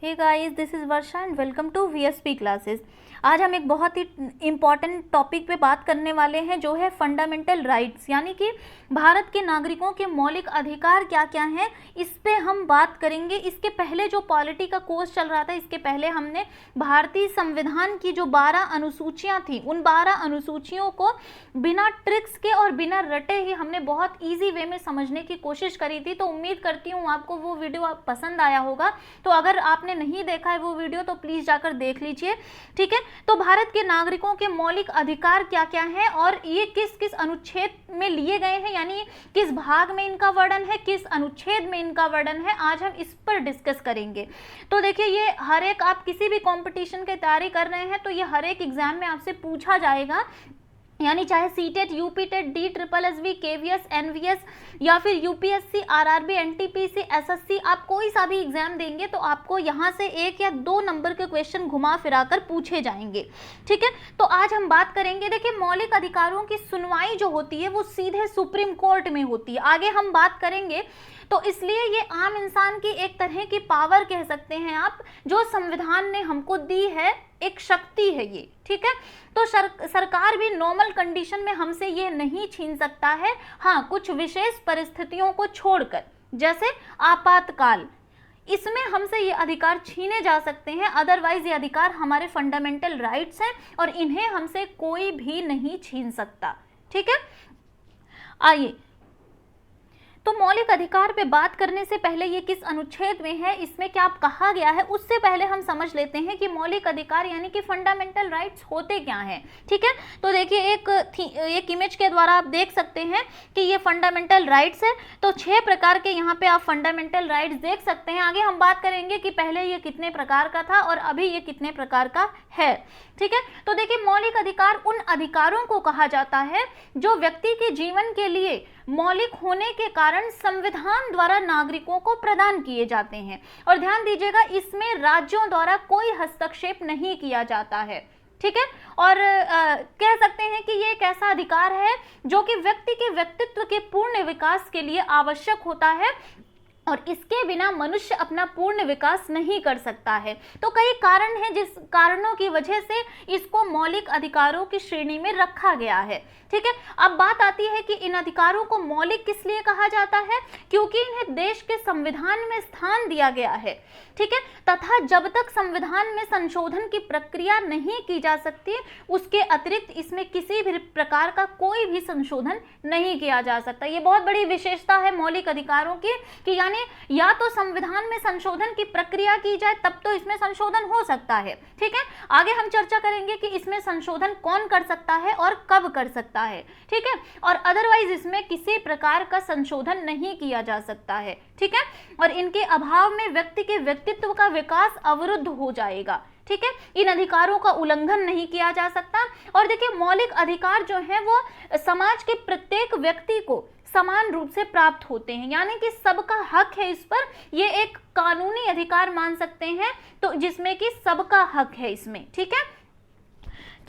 Hey guys, this is Varsha and welcome to VSP classes. आज हम एक बहुत ही इम्पॉर्टेंट टॉपिक पे बात करने वाले हैं, जो है फंडामेंटल राइट्स, यानी कि भारत के नागरिकों के मौलिक अधिकार क्या क्या हैं, इस पे हम बात करेंगे। इसके पहले जो पॉलिटी का कोर्स चल रहा था, इसके पहले हमने भारतीय संविधान की जो 12 अनुसूचियाँ थी, उन 12 अनुसूचियों को बिना ट्रिक्स के और बिना रटे ही हमने बहुत ईजी वे में समझने की कोशिश करी थी। तो उम्मीद करती हूँ आपको वो वीडियो पसंद आया होगा। तो अगर आपने नहीं देखा है वो वीडियो तो प्लीज़ जाकर देख लीजिए, ठीक है। तो भारत के नागरिकों के मौलिक अधिकार क्या क्या हैं और ये किस किस अनुच्छेद में लिए गए हैं, यानी किस भाग में इनका वर्णन है, किस अनुच्छेद में इनका वर्णन है, आज हम इस पर डिस्कस करेंगे। तो देखिए, ये हर एक, आप किसी भी कंपटीशन की तैयारी कर रहे हैं तो ये हर एक एग्जाम में आपसे पूछा जाएगा, यानी चाहे CTET, UPTET, D triple S B, KVS, NVS या फिर यूपीएससी, आरआरबी, एनटीपीसी, एसएससी, आप कोई सा भी एग्जाम देंगे तो आपको यहाँ से 1 या 2 नंबर के क्वेश्चन घुमा फिरा कर पूछे जाएंगे, ठीक है। तो आज हम बात करेंगे, देखिए, मौलिक अधिकारों की सुनवाई जो होती है वो सीधे सुप्रीम कोर्ट में होती है, आगे हम बात करेंगे। तो इसलिए ये आम इंसान की एक तरह की पावर कह सकते हैं आप, जो संविधान ने हमको दी है, एक शक्ति है ये, ठीक है। तो सरकार भी नॉर्मल कंडीशन में हमसे ये नहीं छीन सकता है, हाँ, कुछ विशेष परिस्थितियों को छोड़कर, जैसे आपातकाल, इसमें हमसे ये अधिकार छीने जा सकते हैं। अदरवाइज ये अधिकार हमारे फंडामेंटल राइट्स हैं और इन्हें हमसे कोई भी नहीं छीन सकता, ठीक है। आइए, तो मौलिक अधिकार पे बात करने से पहले ये किस अनुच्छेद में है, इसमें क्या कहा गया है, उससे पहले हम समझ लेते हैं कि मौलिक अधिकार यानी कि फंडामेंटल राइट्स होते क्या हैं, ठीक है। तो देखिए, एक इमेज के द्वारा आप देख सकते हैं कि ये फंडामेंटल राइट्स है। तो 6 प्रकार के यहाँ पे आप फंडामेंटल राइट्स देख सकते हैं। आगे हम बात करेंगे कि पहले ये कितने प्रकार का था और अभी ये कितने प्रकार का है, ठीक है। तो देखिए, मौलिक अधिकार उन अधिकारों को कहा जाता है जो व्यक्ति के जीवन के लिए मौलिक होने के कारण संविधान द्वारा नागरिकों को प्रदान किए जाते हैं। और ध्यान दीजिएगा, इसमें राज्यों द्वारा कोई हस्तक्षेप नहीं किया जाता है, ठीक है। और कह सकते हैं कि ये एक ऐसा अधिकार है जो कि व्यक्ति के व्यक्तित्व के पूर्ण विकास के लिए आवश्यक होता है और इसके बिना मनुष्य अपना पूर्ण विकास नहीं कर सकता है। तो कई कारण हैं जिस कारणों की वजह से इसको मौलिक अधिकारों की श्रेणी में रखा गया है, ठीक है। अब बात आती है कि इन अधिकारों को मौलिक किस लिए कहा जाता है, क्योंकि इन्हें देश के संविधान में स्थान दिया गया है, ठीक है। तथा जब तक संविधान में संशोधन की प्रक्रिया नहीं की जा सकती, उसके अतिरिक्त इसमें किसी भी प्रकार का कोई भी संशोधन नहीं किया जा सकता। ये बहुत बड़ी विशेषता है मौलिक अधिकारों की कि यानी या तो संविधान में संशोधन की प्रक्रिया की जाए तब तो इसमें संशोधन हो सकता है, ठीक है। आगे हम चर्चा करेंगे कि इसमें संशोधन कौन कर सकता है और कब कर सकता है, ठीक है। और अदरवाइज इसमें किसी प्रकार का संशोधन नहीं किया जा सकता है, ठीक है। और इनके अभाव में व्यक्ति के व्यक्तित्व का विकास अवरुद्ध हो जाएगा, ठीक है। इन अधिकारों का उल्लंघन नहीं किया जा सकता। और देखिए, मौलिक अधिकार जो है वो समाज के प्रत्येक व्यक्ति को समान रूप से प्राप्त होते हैं, यानी कि सबका हक है इस पर, ये एक कानूनी अधिकार मान सकते हैं, तो जिसमें कि सबका हक है इसमें, ठीक है।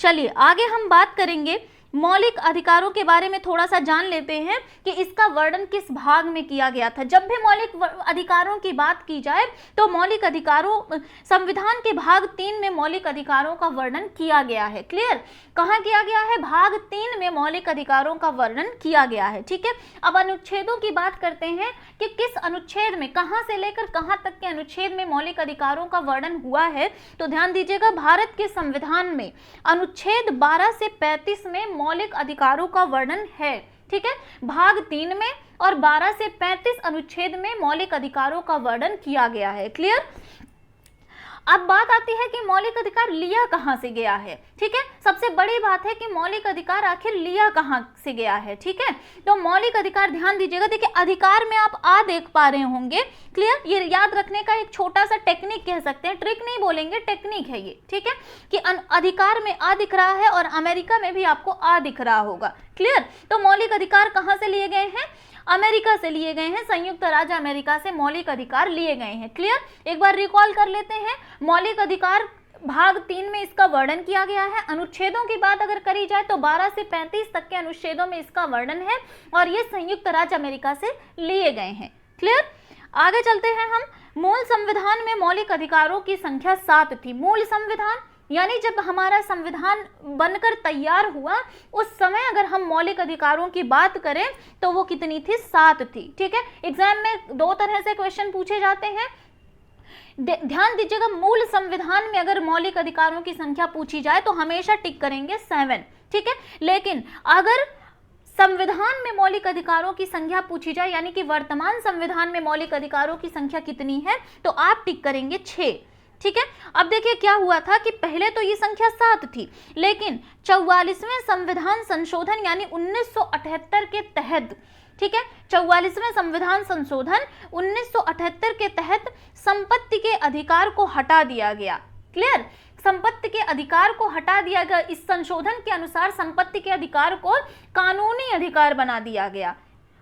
चलिए आगे हम बात करेंगे, मौलिक अधिकारों के बारे में थोड़ा सा जान लेते हैं कि इसका वर्णन किस भाग में किया गया था। जब भी मौलिक अधिकारों की बात की जाए तो मौलिक अधिकारों, संविधान के भाग 3 में मौलिक अधिकारों का वर्णन किया गया है। क्लियर? कहाँ किया गया है? भाग 3 में मौलिक अधिकारों का वर्णन किया गया है, ठीक है। अब अनुच्छेदों की बात करते हैं कि किस अनुच्छेद में, कहाँ से लेकर कहाँ तक के अनुच्छेद में मौलिक अधिकारों का वर्णन हुआ है। तो ध्यान दीजिएगा, भारत के संविधान में अनुच्छेद 12 से 35 में मौलिक अधिकारों का वर्णन है, ठीक है। भाग 3 में और 12 से 35 अनुच्छेद में मौलिक अधिकारों का वर्णन किया गया है। क्लियर? अब बात आती है कि मौलिक अधिकार लिया कहाँ से गया है, ठीक है। सबसे बड़ी बात है कि मौलिक अधिकार आखिर लिया कहाँ से गया है, ठीक है। तो मौलिक अधिकार, ध्यान दीजिएगा, देखिए अधिकार में आप आ देख पा रहे होंगे। क्लियर? ये याद रखने का एक छोटा सा टेक्निक कह सकते हैं, ट्रिक नहीं बोलेंगे, टेक्निक है ये, ठीक है, कि अधिकार में आ दिख रहा है और अमेरिका में भी आपको आ दिख रहा होगा। क्लियर? तो मौलिक अधिकार कहाँ से लिए गए हैं? अमेरिका से लिए गए हैं, संयुक्त राज्य अमेरिका से मौलिक अधिकार लिए गए हैं। क्लियर? एक बार रिकॉल कर लेते हैं, मौलिक अधिकार भाग 3 में इसका वर्णन किया गया है। अनुच्छेदों की बात अगर करी जाए तो 12 से 35 तक के अनुच्छेदों में इसका वर्णन है और ये संयुक्त राज्य अमेरिका से लिए गए हैं। क्लियर? आगे चलते हैं हम, मूल संविधान में मौलिक अधिकारों की संख्या 7 थी। मूल संविधान यानी जब हमारा संविधान बनकर तैयार हुआ उस समय अगर हम मौलिक अधिकारों की बात करें तो वो कितनी थी? 7 थी। ठीक है, एग्जाम में 2 तरह से क्वेश्चन पूछे जाते हैं। ध्यान दीजिएगा, मूल संविधान में अगर मौलिक अधिकारों की संख्या पूछी जाए तो हमेशा टिक करेंगे 7। ठीक है, लेकिन अगर संविधान में मौलिक अधिकारों की संख्या पूछी जाए यानी कि वर्तमान संविधान में मौलिक अधिकारों की संख्या कितनी है तो आप टिक करेंगे 6। ठीक है, अब देखिए क्या हुआ था कि पहले तो ये संख्या 7 थी, लेकिन 44वें संविधान संशोधन यानी 1978 के तहत, ठीक है, 44वें संविधान संशोधन 1978 के तहत संपत्ति के अधिकार को हटा दिया गया। क्लियर, संपत्ति के अधिकार को हटा दिया गया। इस संशोधन के अनुसार संपत्ति के अधिकार को कानूनी अधिकार बना दिया गया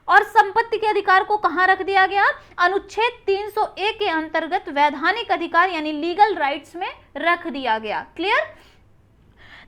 और संपत्ति के अधिकार को कहां रख दिया गया? अनुच्छेद 301 के अंतर्गत वैधानिक अधिकार यानी लीगल राइट्स में रख दिया गया। क्लियर,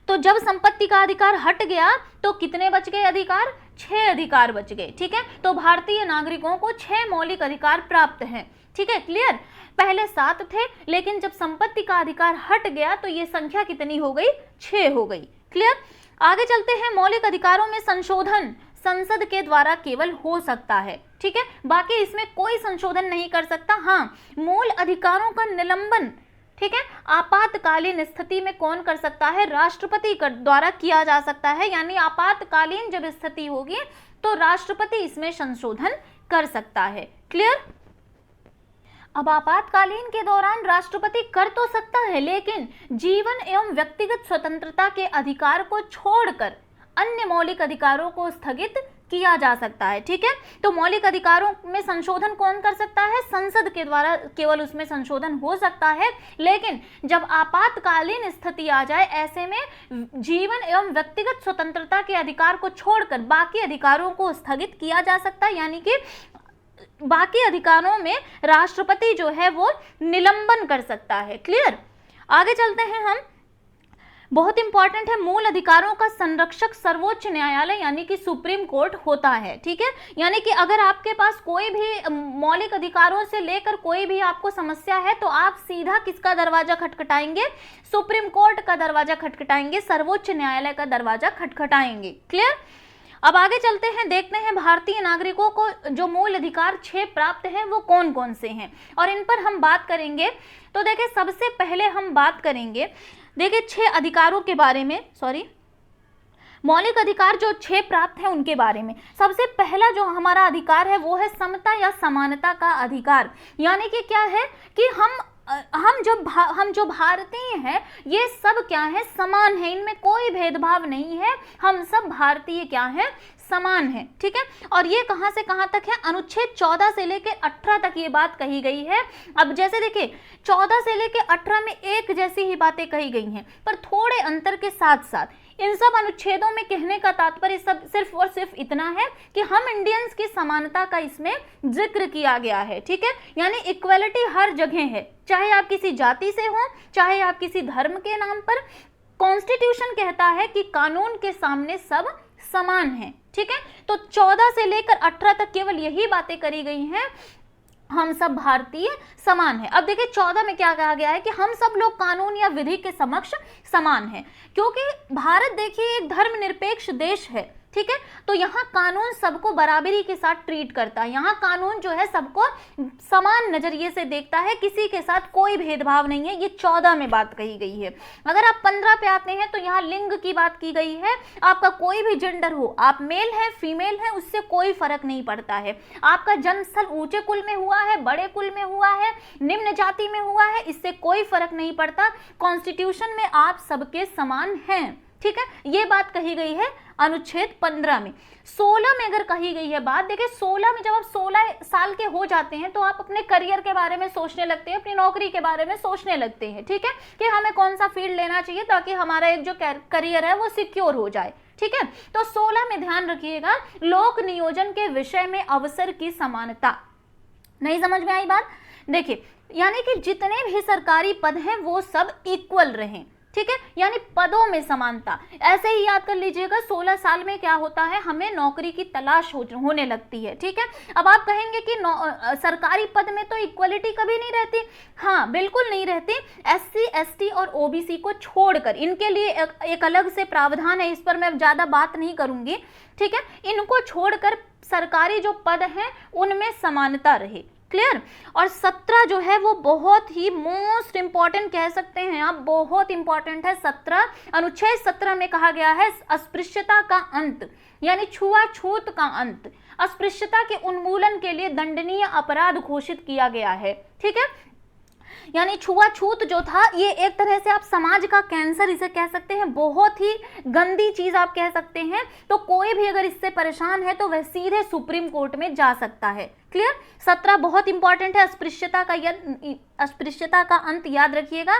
तो जब संपत्ति का अधिकार हट गया तो कितने बच गए अधिकार? 6 अधिकार बच गए। ठीक है, तो भारतीय नागरिकों को 6 मौलिक अधिकार प्राप्त हैं। ठीक है, क्लियर, पहले 7 थे लेकिन जब संपत्ति का अधिकार हट गया तो ये संख्या कितनी हो गई? 6 हो गई। क्लियर, आगे चलते हैं। मौलिक अधिकारों में संशोधन संसद के द्वारा केवल हो सकता है। ठीक है, बाकी इसमें कोई संशोधन नहीं कर सकता। हाँ, मूल अधिकारों का निलंबन, ठीक है, आपातकालीन स्थिति में कौन कर सकता है? राष्ट्रपति द्वारा किया जा सकता है, यानी आपातकालीन जब स्थिति होगी तो राष्ट्रपति इसमें संशोधन कर सकता है। क्लियर, अब आपातकालीन के दौरान राष्ट्रपति कर तो सकता है लेकिन जीवन एवं व्यक्तिगत स्वतंत्रता के अधिकार को छोड़कर अन्य मौलिक अधिकारों को स्थगित किया जा सकता है। ठीक है, तो मौलिक अधिकारों में संशोधन कौन कर सकता है? संसद के द्वारा केवल उसमें संशोधन हो सकता है, लेकिन जब आपातकालीन स्थिति आ जाए ऐसे में जीवन एवं व्यक्तिगत स्वतंत्रता के अधिकार को छोड़कर बाकी अधिकारों को स्थगित किया जा सकता है, यानी कि बाकी अधिकारों में राष्ट्रपति जो है वो निलंबन कर सकता है। क्लियर, आगे चलते हैं हम। बहुत इंपॉर्टेंट है, मूल अधिकारों का संरक्षक सर्वोच्च न्यायालय यानी कि सुप्रीम कोर्ट होता है। ठीक है, यानी कि अगर आपके पास कोई भी मौलिक अधिकारों से लेकर कोई भी आपको समस्या है तो आप सीधा किसका दरवाजा खटखटाएंगे? सुप्रीम कोर्ट का दरवाजा खटखटाएंगे, सर्वोच्च न्यायालय का दरवाजा खटखटाएंगे। क्लियर, अब आगे चलते हैं, देखते हैं भारतीय नागरिकों को जो मूल अधिकार 6 प्राप्त हैं वो कौन कौन से हैं और इन पर हम बात करेंगे। तो देखिए सबसे पहले हम बात करेंगे, देखिए 6 अधिकारों के बारे में, मौलिक अधिकार जो 6 प्राप्त हैं उनके बारे में। सबसे पहला जो हमारा अधिकार है वो है समता या समानता का अधिकार, यानी कि क्या है कि हम जो भारतीय हैं ये सब क्या है? समान है, इनमें कोई भेदभाव नहीं है, हम सब भारतीय क्या है? समान है। ठीक है, और ये कहां से कहां तक है? अनुच्छेद 14 से लेकर 18 तक ये बात कही गई है। अब जैसे देखिए 14 से लेकर 18 में एक जैसी ही बातें कही गई हैं पर थोड़े अंतर के साथ साथ इन सब अनुच्छेदों में कहने का तात्पर्य सब सिर्फ और सिर्फ इतना है कि हम इंडियंस की समानता का इसमें जिक्र किया गया है। ठीक है, यानी इक्वलिटी हर जगह है, चाहे आप किसी जाति से हो, चाहे आप किसी धर्म के नाम पर। कॉन्स्टिट्यूशन कहता है कि कानून के सामने सब समान है। ठीक है, तो 14 से लेकर 18 तक केवल यही बातें करी गई हैं, हम सब भारतीय समान है। अब देखिए 14 में क्या कहा गया है कि हम सब लोग कानून या विधि के समक्ष समान हैं, क्योंकि भारत देखिए एक धर्मनिरपेक्ष देश है। ठीक है, तो यहाँ कानून सबको बराबरी के साथ ट्रीट करता है, यहाँ कानून जो है सबको समान नजरिए से देखता है, किसी के साथ कोई भेदभाव नहीं है। ये 14 में बात कही गई है। अगर आप 15 पे आते हैं तो यहाँ लिंग की बात की गई है, आपका कोई भी जेंडर हो, आप मेल हैं फीमेल हैं, उससे कोई फर्क नहीं पड़ता है। आपका जन्म स्थल ऊंचे कुल में हुआ है, बड़े कुल में हुआ है, निम्न जाति में हुआ है, इससे कोई फर्क नहीं पड़ता। कॉन्स्टिट्यूशन में आप सबके समान हैं। ठीक है, ये बात कही गई है अनुच्छेद 15 में। 16 में अगर कही गई है बात, देखिए 16 में जब आप 16 साल के हो जाते हैं तो आप अपने करियर के बारे में सोचने लगते हैं, अपनी नौकरी के बारे में सोचने लगते हैं। ठीक है, कि हमें कौन सा फील्ड लेना चाहिए ताकि हमारा एक जो करियर है वो सिक्योर हो जाए। ठीक है, तो 16 में ध्यान रखिएगा, लोक नियोजन के विषय में अवसर की समानता। नहीं समझ में आई बात? देखिए यानी कि जितने भी सरकारी पद हैं वो सब इक्वल रहें। ठीक है, यानी पदों में समानता। ऐसे ही याद कर लीजिएगा 16 साल में क्या होता है, हमें नौकरी की तलाश होने लगती है। ठीक है, अब आप कहेंगे कि सरकारी पद में तो इक्वलिटी कभी नहीं रहती। हाँ, बिल्कुल नहीं रहती। SC ST और OBC को छोड़कर, इनके लिए एक अलग से प्रावधान है, इस पर मैं ज्यादा बात नहीं करूंगी। ठीक है, इनको छोड़कर सरकारी जो पद हैं उनमें समानता रहे। क्लियर। और 17 जो है वो बहुत ही मोस्ट इंपॉर्टेंट कह सकते हैं आप, बहुत इंपॉर्टेंट है। 17 अनुच्छेद 17 में कहा गया है अस्पृश्यता का अंत, यानी छुआछूत का अंत, अस्पृश्यता के उन्मूलन के लिए दंडनीय अपराध घोषित किया गया है। ठीक है, यानी छुआछूत जो था ये एक तरह से आप समाज का कैंसर इसे कह सकते हैं, बहुत ही गंदी चीज आप कह सकते हैं। तो कोई भी अगर इससे परेशान है तो वह सीधे सुप्रीम कोर्ट में जा सकता है। क्लियर। 17 बहुत इंपॉर्टेंट है, अस्पृश्यता का अंत याद रखिएगा।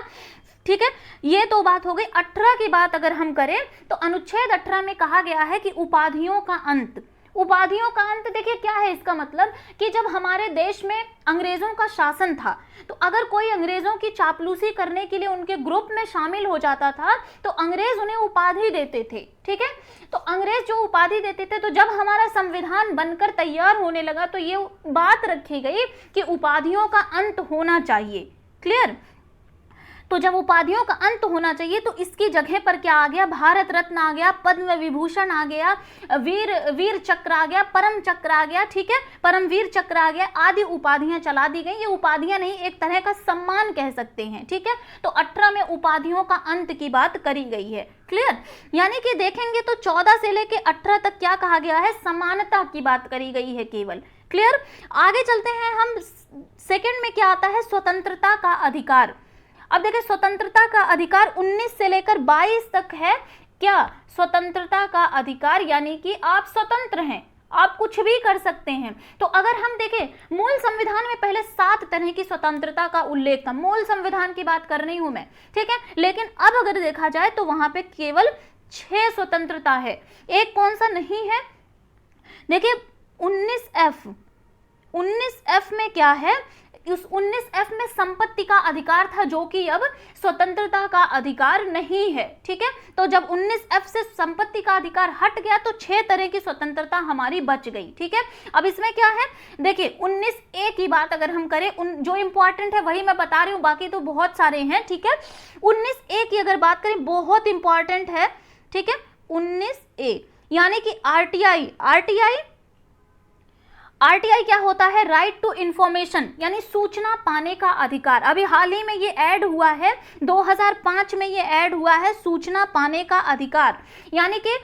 ठीक है, ये तो बात हो गई। 18 की बात अगर हम करें तो अनुच्छेद 18 में कहा गया है कि उपाधियों का अंत। उपाधियों का अंत देखिए क्या है इसका मतलब, कि जब हमारे देश में अंग्रेजों का शासन था तो अगर कोई अंग्रेजों की चापलूसी करने के लिए उनके ग्रुप में शामिल हो जाता था तो अंग्रेज उन्हें उपाधि देते थे। ठीक है, तो अंग्रेज जो उपाधि देते थे, तो जब हमारा संविधान बनकर तैयार होने लगा तो ये बात रखी गई कि उपाधियों का अंत होना चाहिए। क्लियर। तो जब उपाधियों का अंत होना चाहिए तो इसकी जगह पर क्या आ गया, भारत रत्न आ गया, पद्म विभूषण आ गया, वीर चक्र आ गया, परम चक्र आ गया। ठीक है, परमवीर चक्र आ गया, आदि उपाधियां चला दी गई। ये उपाधियां नहीं, एक तरह का सम्मान कह सकते हैं। ठीक है, तो 18 में उपाधियों का अंत की बात करी गई है। क्लियर। यानी कि देखेंगे तो 14 से लेके 18 तक क्या कहा गया है, समानता की बात करी गई है केवल। क्लियर। आगे चलते हैं हम, सेकंड में क्या आता है, स्वतंत्रता का अधिकार। अब देखिए स्वतंत्रता का अधिकार 19 से लेकर 22 तक है। क्या, स्वतंत्रता का अधिकार, यानी कि आप स्वतंत्र हैं, आप कुछ भी कर सकते हैं। तो अगर हम देखें मूल संविधान में पहले 7 तरह की स्वतंत्रता का उल्लेख था, मूल संविधान की बात कर रही हूं मैं। ठीक है, लेकिन अब अगर देखा जाए तो वहां पे केवल 6 स्वतंत्रता है। एक कौन सा नहीं है, देखिए 19F। 19F में क्या है, उस 19F में संपत्ति का अधिकार था, जो कि अब स्वतंत्रता का अधिकार नहीं है। ठीक है, तो जब 19F से संपत्ति का अधिकार हट गया तो 6 तरह की स्वतंत्रता हमारी बच गई। ठीक है, अब इसमें क्या है, देखिए 19A की बात अगर हम करें, जो इंपॉर्टेंट है वही मैं बता रही हूं, बाकी तो बहुत सारे हैं। ठीक है, 19A की अगर बात करें, बहुत इंपॉर्टेंट है। ठीक है, 19A यानी कि आरटीआई क्या होता है, राइट टू इंफॉर्मेशन, यानी सूचना पाने का अधिकार। अभी हाल ही में ये ऐड हुआ है, 2005 में ये ऐड हुआ है, सूचना पाने का अधिकार। यानी कि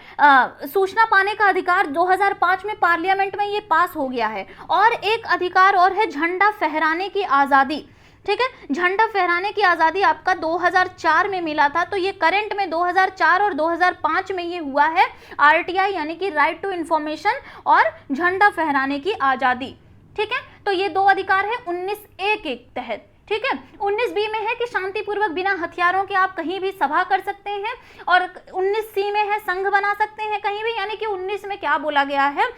सूचना पाने का अधिकार 2005 में पार्लियामेंट में ये पास हो गया है। और एक अधिकार और है, झंडा फहराने की आज़ादी। ठीक है, झंडा फहराने की आज़ादी आपका 2004 में मिला था, तो ये करंट में 2004 और 2005 में ये हुआ है आरटीआई, यानी कि राइट टू इंफॉर्मेशन और झंडा फहराने की आज़ादी। ठीक है, तो ये 2 अधिकार है 19A के तहत। ठीक है, 19B में है कि शांतिपूर्वक बिना हथियारों के आप कहीं भी सभा कर सकते हैं, और 19C में है संघ बना सकते हैं कहीं भी। यानी कि 19 में क्या बोला गया है,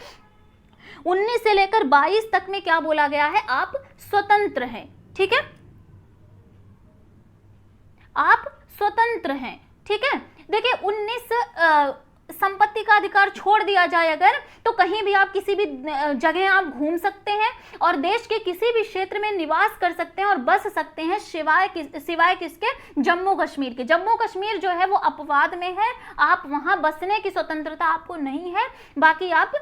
19 से लेकर 22 तक में क्या बोला गया है, आप स्वतंत्र हैं। ठीक है, आप स्वतंत्र हैं। ठीक है, देखिए 19 संपत्ति का अधिकार छोड़ दिया जाए अगर, तो कहीं भी आप किसी भी जगह आप घूम सकते हैं और देश के किसी भी क्षेत्र में निवास कर सकते हैं और बस सकते हैं, सिवाय किसके, जम्मू कश्मीर के। जम्मू कश्मीर जो है वो अपवाद में है, आप वहां बसने की स्वतंत्रता आपको नहीं है। बाकी आप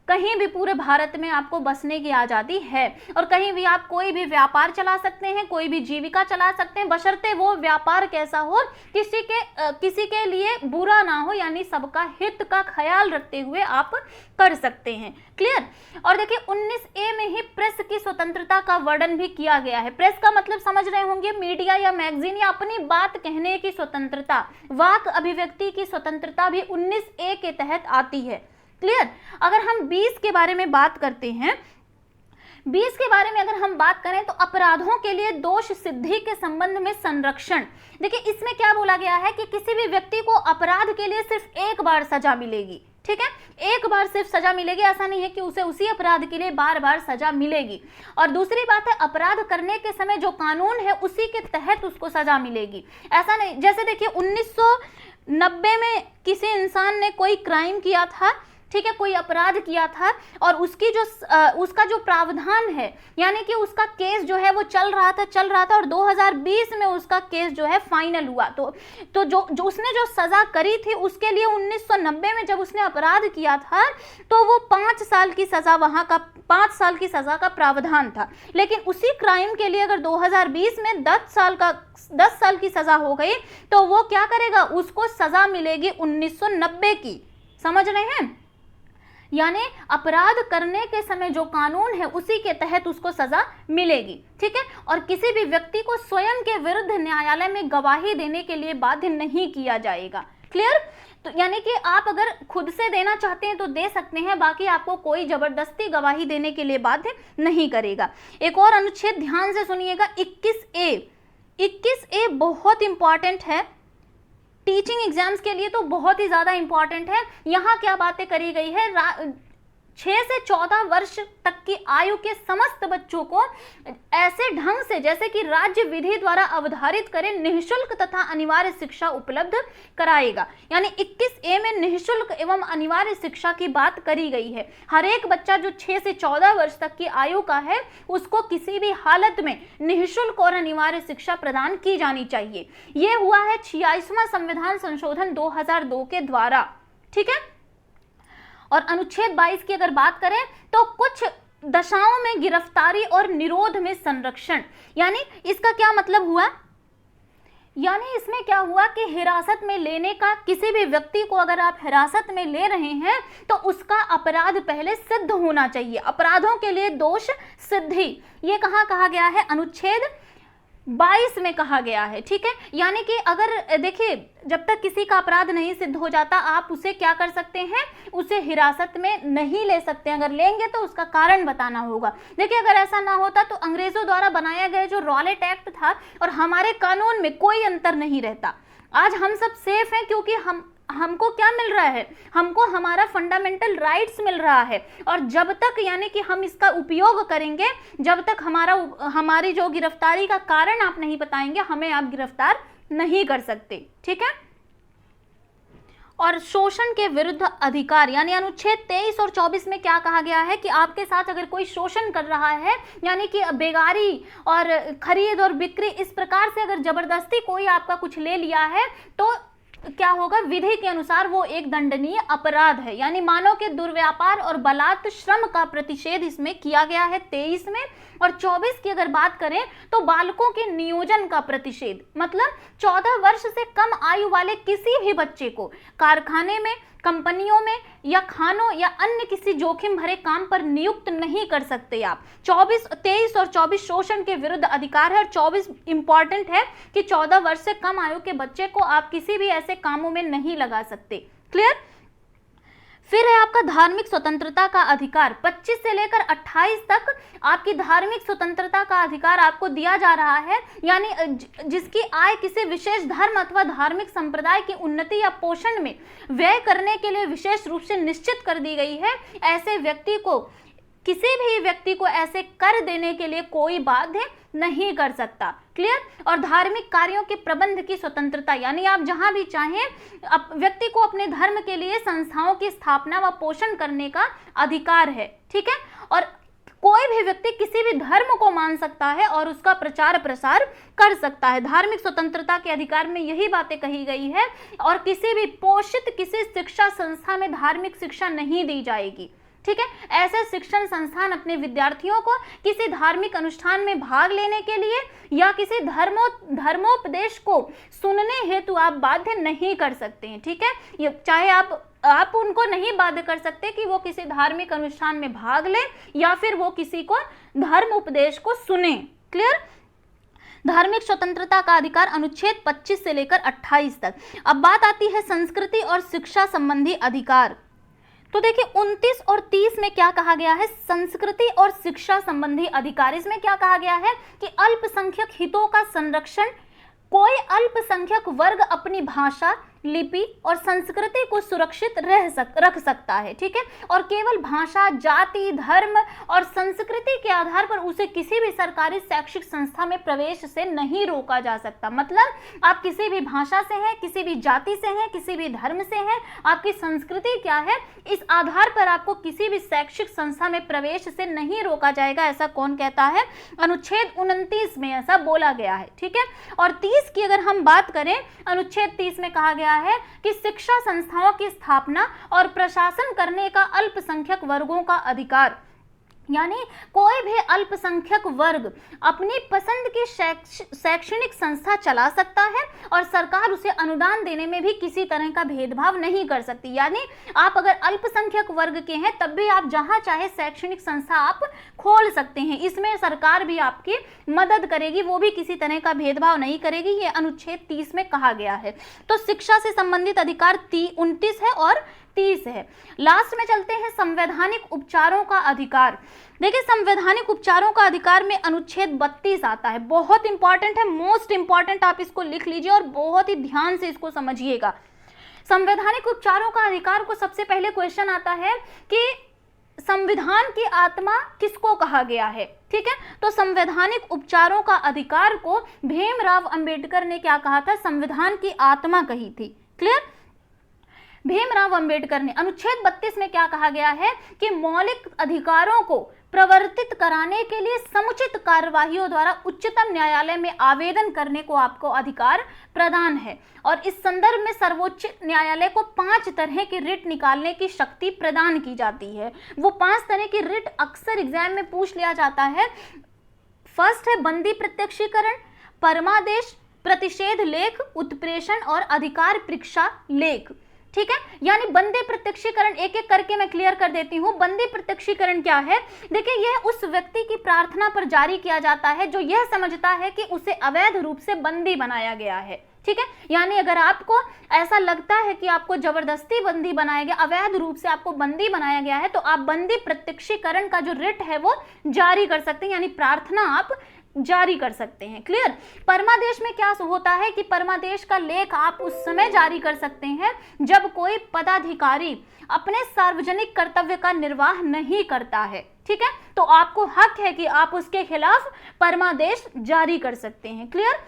कहीं भी पूरे भारत में आपको बसने की आज़ादी है, और कहीं भी आप कोई भी व्यापार चला सकते हैं, कोई भी जीविका चला सकते हैं, बशर्ते वो व्यापार कैसा हो, किसी के लिए बुरा ना हो, यानी सबका हित का ख्याल रखते हुए आप कर सकते हैं। क्लियर। और देखिए 19A में ही प्रेस की स्वतंत्रता का वर्णन भी किया गया है। प्रेस का मतलब समझ रहे होंगे, मीडिया या मैगजीन या अपनी बात कहने की स्वतंत्रता, वाक अभिव्यक्ति की स्वतंत्रता भी 19A के तहत आती है। क्लियर। अगर हम 20 के बारे में बात करते हैं, 20 के बारे में अगर हम बात करें तो अपराधों के लिए दोष सिद्धि के संबंध में संरक्षण। देखिए इसमें क्या बोला गया है कि किसी भी व्यक्ति को अपराध के लिए सिर्फ एक बार सजा मिलेगी। ठीक है, एक बार सिर्फ सजा मिलेगी, ऐसा नहीं है कि उसे उसी अपराध के लिए बार बार सजा मिलेगी। और दूसरी बात है, अपराध करने के समय जो कानून है उसी के तहत उसको सजा मिलेगी। ऐसा नहीं, जैसे देखिए 1990 में किसी इंसान ने कोई क्राइम किया था, ठीक है, कोई अपराध किया था, और उसका जो प्रावधान है, यानी कि उसका केस जो है वो चल रहा था और 2020 में उसका केस जो है फाइनल हुआ। तो जो उसने जो सजा करी थी उसके लिए 1990 में जब उसने अपराध किया था तो वो 5 साल की सजा, वहां का 5 साल की सजा का प्रावधान था। लेकिन उसी क्राइम के लिए अगर 2020 में 10 साल की सजा हो गई तो वो क्या करेगा, उसको सजा मिलेगी 1990 की। समझ रहे हैं? यानी अपराध करने के समय जो कानून है उसी के तहत उसको सजा मिलेगी, ठीक है। और किसी भी व्यक्ति को स्वयं के विरुद्ध न्यायालय में गवाही देने के लिए बाध्य नहीं किया जाएगा। क्लियर? तो यानी कि आप अगर खुद से देना चाहते हैं तो दे सकते हैं, बाकी आपको कोई जबरदस्ती गवाही देने के लिए बाध्य नहीं करेगा। एक और अनुच्छेद ध्यान से सुनिएगा, 21A बहुत इंपॉर्टेंट है, टीचिंग एग्जाम्स के लिए तो बहुत ही ज्यादा इंपॉर्टेंट है। यहाँ क्या बातें करी गई है, 6 से 14 वर्ष तक की आयु के समस्त बच्चों को ऐसे ढंग से जैसे कि राज्य विधि द्वारा अवधारित करे निःशुल्क तथा अनिवार्य शिक्षा उपलब्ध कराएगा। यानी 21A में निःशुल्क एवं अनिवार्य शिक्षा की बात करी गई है। हर एक बच्चा जो 6 से 14 वर्ष तक की आयु का है उसको किसी भी हालत में निःशुल्क और अनिवार्य शिक्षा प्रदान की जानी चाहिए। यह हुआ है 86वां संविधान संशोधन 2002 के द्वारा, ठीक है। और अनुच्छेद 22 की अगर बात करें तो कुछ दशाओं में गिरफ्तारी और निरोध में संरक्षण, यानी इसका क्या मतलब हुआ, यानी इसमें क्या हुआ कि हिरासत में लेने का, किसी भी व्यक्ति को अगर आप हिरासत में ले रहे हैं तो उसका अपराध पहले सिद्ध होना चाहिए। अपराधों के लिए दोष सिद्धि, ये कहाँ कहा गया है, अनुच्छेद 22 में कहा गया है, ठीक है। यानी कि अगर देखिए जब तक किसी का अपराध नहीं सिद्ध हो जाता आप उसे क्या कर सकते हैं, उसे हिरासत में नहीं ले सकते। अगर लेंगे तो उसका कारण बताना होगा। देखिए अगर ऐसा ना होता तो अंग्रेजों द्वारा बनाया गया जो रॉलेट एक्ट था और हमारे कानून में कोई अंतर नहीं रहता। आज हम सब सेफ हैं क्योंकि हमको क्या मिल रहा है, हमको हमारा फंडामेंटल राइट्स मिल रहा है। और जब तक यानी कि हम इसका उपयोग करेंगे, जब तक हमारी जो गिरफ्तारी का कारण आप नहीं बताएंगे, हमें आप गिरफ्तार नहीं कर सकते, ठीक है। और शोषण के विरुद्ध अधिकार, यानी अनुच्छेद 23 और 24 में क्या कहा गया है कि आपके साथ अगर कोई शोषण कर रहा है, यानी कि बेगारी और खरीद और बिक्री, इस प्रकार से अगर जबरदस्ती कोई आपका कुछ ले लिया है तो क्या होगा, विधि के अनुसार वो एक दंडनीय अपराध है। यानी मानव के दुर्व्यापार और बलात् श्रम का प्रतिषेध इसमें किया गया है 23 में। और 24 की अगर बात करें तो बालकों के नियोजन का प्रतिषेध, मतलब 14 वर्ष से कम आयु वाले किसी भी बच्चे को कारखाने में, कंपनियों में या खानों या अन्य किसी जोखिम भरे काम पर नियुक्त नहीं कर सकते आप। 23 और 24 शोषण के विरुद्ध अधिकार है। और 24 इंपॉर्टेंट है कि 14 वर्ष से कम आयु के बच्चे को आप किसी भी ऐसे कामों में नहीं लगा सकते। क्लियर? फिर है आपका धार्मिक स्वतंत्रता का अधिकार। 25 से लेकर 28 तक आपकी धार्मिक स्वतंत्रता का अधिकार आपको दिया जा रहा है। यानी जिसकी आय किसी विशेष धर्म अथवा धार्मिक संप्रदाय की उन्नति या पोषण में व्यय करने के लिए विशेष रूप से निश्चित कर दी गई है, ऐसे व्यक्ति को, किसी भी व्यक्ति को ऐसे कर देने के लिए कोई बाध्य नहीं कर सकता। क्लियर? और धार्मिक कार्यों के प्रबंध की स्वतंत्रता, यानी आप जहां भी चाहें व्यक्ति को अपने धर्म के लिए संस्थाओं की स्थापना व पोषण करने का अधिकार है, ठीक है। और कोई भी व्यक्ति किसी भी धर्म को मान सकता है और उसका प्रचार प्रसार कर सकता है। धार्मिक स्वतंत्रता के अधिकार में यही बातें कही गई है। और किसी भी पोषित किसी शिक्षा संस्था में धार्मिक शिक्षा नहीं दी जाएगी, ठीक है। ऐसे शिक्षण संस्थान अपने विद्यार्थियों को किसी धार्मिक अनुष्ठान में भाग लेने के लिए या किसी धर्मोपदेश को सुनने हेतु आप बाध्य नहीं कर सकते हैं, ठीक है। चाहे आप उनको नहीं बाध्य कर सकते कि वो किसी धार्मिक अनुष्ठान में भाग ले या फिर वो किसी को धर्म उपदेश को सुने। क्लियर? धार्मिक स्वतंत्रता का अधिकार अनुच्छेद 25 से लेकर 28 तक। अब बात आती है संस्कृति और शिक्षा संबंधी अधिकार। तो देखिए 29 और 30 में क्या कहा गया है, संस्कृति और शिक्षा संबंधी अधिकार। इसमें क्या कहा गया है कि अल्पसंख्यक हितों का संरक्षण, कोई अल्पसंख्यक वर्ग अपनी भाषा, लिपि और संस्कृति को सुरक्षित रख सकता है, ठीक है। और केवल भाषा, जाति, धर्म और संस्कृति के आधार पर उसे किसी भी सरकारी शैक्षिक संस्था में प्रवेश से नहीं रोका जा सकता। मतलब आप किसी भी भाषा से हैं, किसी भी जाति से हैं, किसी भी धर्म से हैं, आपकी संस्कृति क्या है, इस आधार पर आपको किसी भी शैक्षिक संस्था में प्रवेश से नहीं रोका जाएगा। ऐसा कौन कहता है? अनुच्छेद 29 में ऐसा बोला गया है, ठीक है। और 30 की अगर हम बात करें, अनुच्छेद 30 में कहा गया है कि शिक्षा संस्थाओं की स्थापना और प्रशासन करने का अल्पसंख्यक वर्गों का अधिकार, यानी कोई भी अल्पसंख्यक वर्ग अपनी पसंद की शैक्षणिक संस्था चला सकता है और सरकार उसे अनुदान देने में भी किसी तरह का भेदभाव नहीं कर सकती। यानी आप अगर अल्पसंख्यक वर्ग के हैं तब भी आप जहां चाहे शैक्षणिक संस्था आप खोल सकते हैं, इसमें सरकार भी आपकी मदद करेगी, वो भी किसी तरह का भेदभाव नहीं करेगी। ये अनुच्छेद 30 में कहा गया है। तो शिक्षा से संबंधित अधिकार 29 है और 30 है। लास्ट में चलते हैं संवैधानिक उपचारों का अधिकार। देखिए, संवैधानिक उपचारों का अधिकार में अनुच्छेद 32 आता है, बहुत इंपॉर्टेंट है, मोस्ट इंपॉर्टेंट, आप इसको लिख लीजिए और बहुत ही ध्यान से इसको समझिएगा। संवैधानिक उपचारों का अधिकार को सबसे पहले क्वेश्चन आता है कि संविधान की आत्मा किसको कहा गया है, ठीक है। तो संवैधानिक उपचारों का अधिकार को भीमराव अंबेडकर ने क्या कहा था? संविधान की आत्मा कही थी। क्लियर? भीमराव अंबेडकर ने अनुच्छेद 32 में क्या कहा गया है कि मौलिक अधिकारों को प्रवर्तित कराने के लिए समुचित कार्यवाहियों द्वारा उच्चतम न्यायालय में आवेदन करने को आपको अधिकार प्रदान है। और इस संदर्भ में सर्वोच्च न्यायालय को 5 तरह की रिट निकालने की शक्ति प्रदान की जाती है। वो 5 तरह की रिट अक्सर एग्जाम में पूछ लिया जाता है। फर्स्ट है बंदी प्रत्यक्षीकरण, परमादेश, प्रतिषेध लेख, उत्प्रेषण और अधिकार परीक्षा लेख, ठीक है। यानी बंदी प्रत्यक्षीकरण एक एक करके मैं क्लियर कर देती हूं। बंदी प्रत्यक्षीकरण क्या है? देखिए, यह उस व्यक्ति की प्रार्थना पर जारी किया जाता है जो यह समझता है कि उसे अवैध रूप से बंदी बनाया गया है, ठीक है। यानी अगर आपको ऐसा लगता है कि आपको जबरदस्ती बंदी बनाया गया, अवैध रूप से आपको बंदी बनाया गया है, तो आप बंदी प्रत्यक्षीकरण का जो रिट है वो जारी कर सकते हैं, यानी प्रार्थना आप जारी कर सकते हैं। क्लियर? परमादेश में क्या होता है कि परमादेश का लेख आप उस समय जारी कर सकते हैं जब कोई पदाधिकारी अपने सार्वजनिक कर्तव्य का निर्वाह नहीं करता है, ठीक है। तो आपको हक है कि आप उसके खिलाफ परमादेश जारी कर सकते हैं। क्लियर?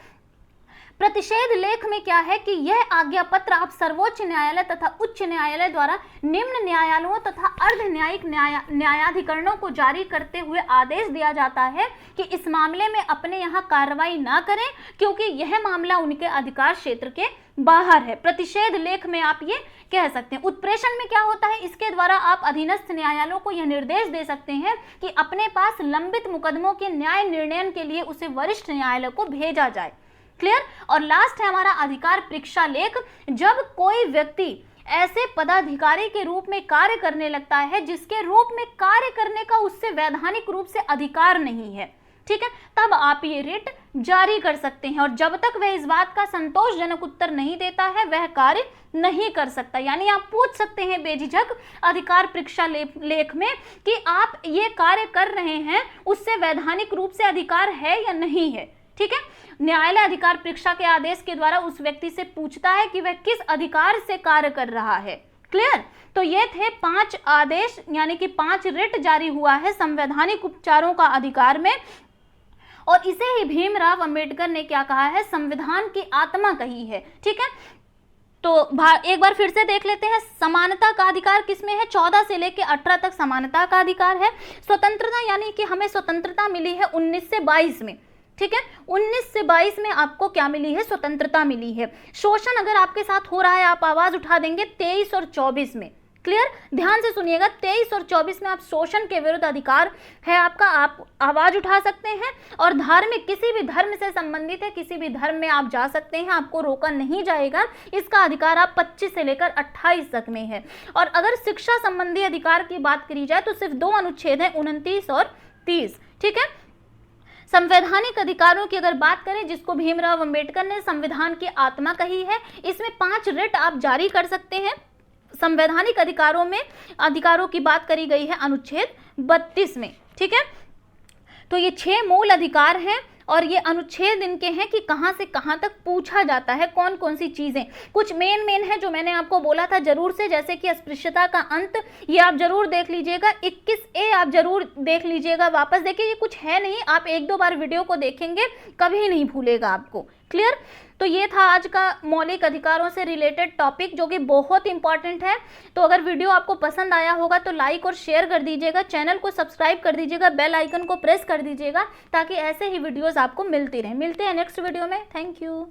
प्रतिषेध लेख में क्या है कि यह आज्ञा पत्र आप सर्वोच्च न्यायालय तथा उच्च न्यायालय द्वारा निम्न न्यायालयों तथा अर्ध न्यायिक न्यायाधिकरणों को जारी करते हुए आदेश दिया जाता है कि इस मामले में अपने यहाँ कार्रवाई ना करें क्योंकि यह मामला उनके अधिकार क्षेत्र के बाहर है। प्रतिषेध लेख में आप ये कह सकते हैं। उत्प्रेषण में क्या होता है? इसके द्वारा आप अधीनस्थ न्यायालयों को यह निर्देश दे सकते हैं कि अपने पास लंबित मुकदमों के न्याय निर्णय के लिए उसे वरिष्ठ न्यायालय को भेजा जाए। क्लियर? और लास्ट है हमारा अधिकार परीक्षा लेख। जब कोई व्यक्ति ऐसे पदाधिकारी के रूप में कार्य करने लगता है जिसके रूप में कार्य करने का उससे वैधानिक रूप से अधिकार नहीं है, ठीक है, तब आप ये रिट जारी कर सकते हैं। और जब तक वह इस बात का संतोषजनक उत्तर नहीं देता है वह कार्य नहीं कर सकता। यानी आप पूछ सकते हैं बेझिझक अधिकार परीक्षा लेख में कि आप ये कार्य कर रहे हैं उससे वैधानिक रूप से अधिकार है या नहीं है, ठीक है। न्यायालय अधिकार परीक्षा के आदेश के द्वारा उस व्यक्ति से पूछता है कि वह किस अधिकार से कार्य कर रहा है। क्लियर? तो ये थे 5 आदेश, यानी कि 5 रिट जारी हुआ है संवैधानिक उपचारों का अधिकार में। और इसे ही भीमराव अंबेडकर ने क्या कहा है? संविधान की आत्मा कही है, ठीक है। तो एक बार फिर से देख लेते हैं। समानता का अधिकार किसमें है? 14 से लेकर 18 तक समानता का अधिकार है। स्वतंत्रता, यानी कि हमें स्वतंत्रता मिली है 19 से 22 में, ठीक है। 19 से 22 में आपको क्या मिली है? स्वतंत्रता मिली है। शोषण अगर आपके साथ हो रहा है आप आवाज उठा देंगे 23 और 24 में। क्लियर? ध्यान से सुनिएगा, 23 और 24 में आप शोषण के विरुद्ध अधिकार है आपका, आप आवाज उठा सकते हैं। और धार्मिक, किसी भी धर्म से संबंधित है, किसी भी धर्म में आप जा सकते हैं, आपको रोका नहीं जाएगा। इसका अधिकार आप 25 से लेकर 28 तक में है। और अगर शिक्षा संबंधी अधिकार की बात करी जाए तो सिर्फ 2 अनुच्छेद है, 29 और 30, ठीक है। संवैधानिक अधिकारों की अगर बात करें, जिसको भीमराव अंबेडकर ने संविधान की आत्मा कही है, इसमें 5 रिट आप जारी कर सकते हैं। संवैधानिक अधिकारों की बात करी गई है अनुच्छेद 32 में, ठीक है। तो ये 6 मूल अधिकार हैं और ये अनुच्छेद इनके हैं कि कहाँ से कहाँ तक पूछा जाता है, कौन कौन सी चीज़ें। कुछ मेन है जो मैंने आपको बोला था जरूर से, जैसे कि अस्पृश्यता का अंत, ये आप जरूर देख लीजिएगा। 21A आप जरूर देख लीजिएगा, वापस देखिए, ये कुछ है नहीं, आप 1-2 बार वीडियो को देखेंगे कभी नहीं भूलेगा आपको। क्लियर? तो ये था आज का मौलिक अधिकारों से रिलेटेड टॉपिक, जो कि बहुत इंपॉर्टेंट है। तो अगर वीडियो आपको पसंद आया होगा तो लाइक और शेयर कर दीजिएगा, चैनल को सब्सक्राइब कर दीजिएगा, बेल आइकन को प्रेस कर दीजिएगा, ताकि ऐसे ही वीडियोस आपको मिलती रहें। मिलते हैं नेक्स्ट वीडियो में। Thank you.